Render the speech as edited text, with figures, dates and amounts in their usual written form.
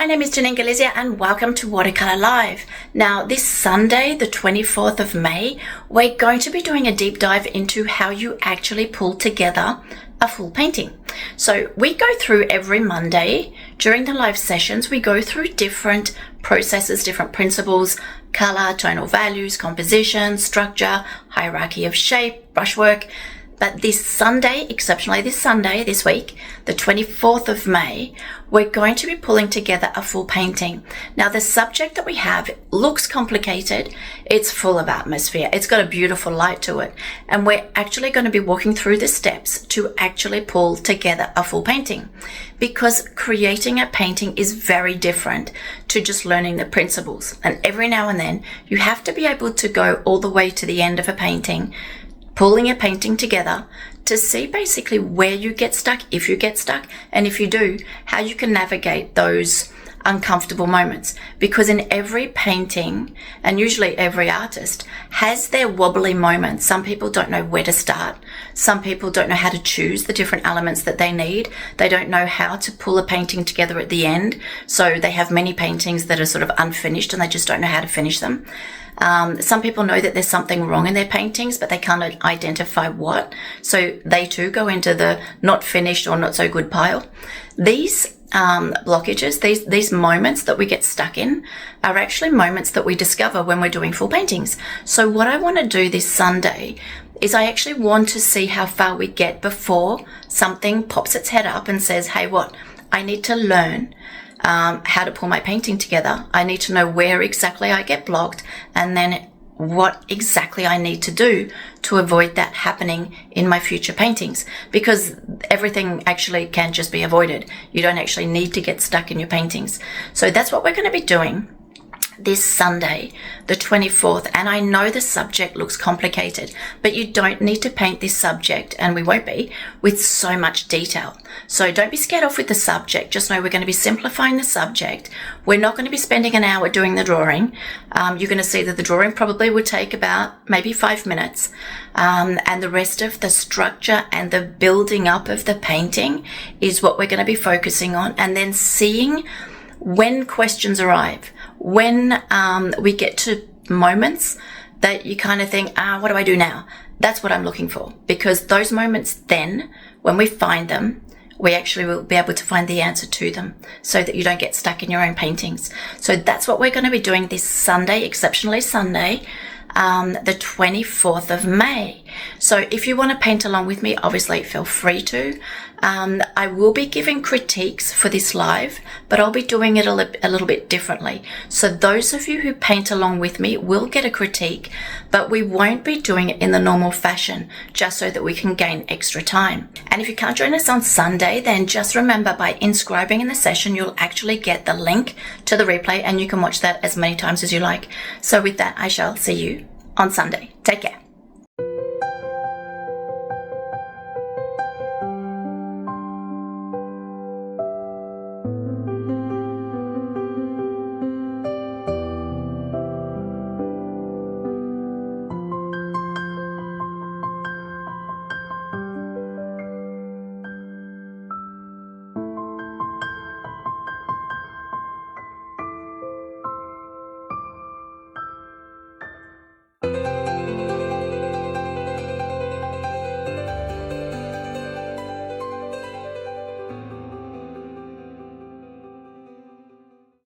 My name is Janine Galizia and welcome to Watercolor Live. Now this Sunday, the 24th of May, we're going to be doing a deep dive into how you actually pull together a full painting. So we go through every Monday during the live sessions, we go through different processes, different principles, color, tonal values, composition, structure, hierarchy of shape, brushwork. But this Sunday, exceptionally this week, the 24th of May, we're going to be pulling together a full painting. Now, the subject that we have looks complicated. It's full of atmosphere. It's got a beautiful light to it. And we're actually going to be walking through the steps to actually pull together a full painting. Because creating a painting is very different to just learning the principles. And every now and then, you have to be able to go all the way to the end of a painting, pulling a painting together to see basically where you get stuck, if you get stuck, and if you do, how you can navigate those uncomfortable moments. Because in every painting, and usually every artist, has their wobbly moments. Some people don't know where to start. Some people don't know how to choose the different elements that they need. They don't know how to pull a painting together at the end. So they have many paintings that are sort of unfinished and they just don't know how to finish them. Some people know that there's something wrong in their paintings, but they can't identify what. So they too go into the not finished or not so good pile. These blockages, these moments that we get stuck in are actually moments that we discover when we're doing full paintings. So what I want to do this Sunday is I actually want to see how far we get before something pops its head up and says, hey, I need to learn how to pull my painting together. I need to know where exactly I get blocked and then what exactly I need to do to avoid that happening in my future paintings, because everything actually can just be avoided. You don't actually need to get stuck in your paintings. So that's what we're going to be doing this Sunday, the 24th. And I know the subject looks complicated, but you don't need to paint this subject, and we won't be, with so much detail. So don't be scared off with the subject. Just know we're going to be simplifying the subject. We're not going to be spending an hour doing the drawing. You're going to see that the drawing probably would take about maybe 5 minutes. And the rest of the structure and the building up of the painting is what we're going to be focusing on. And then seeing when questions arrive, when we get to moments that you kind of think, what do I do now? That's what I'm looking for. Because those moments then, when we find them, we actually will be able to find the answer to them so that you don't get stuck in your own paintings. So that's what we're going to be doing this Sunday, exceptionally Sunday, the 24th of May. So if you want to paint along with me, obviously feel free to. I will be giving critiques for this live, but I'll be doing it a little bit differently. So those of you who paint along with me will get a critique, but we won't be doing it in the normal fashion, just so that we can gain extra time. And if you can't join us on Sunday, then just remember, by inscribing in the session, you'll actually get the link to the replay and you can watch that as many times as you like. So with that, I shall see you on Sunday. Take care.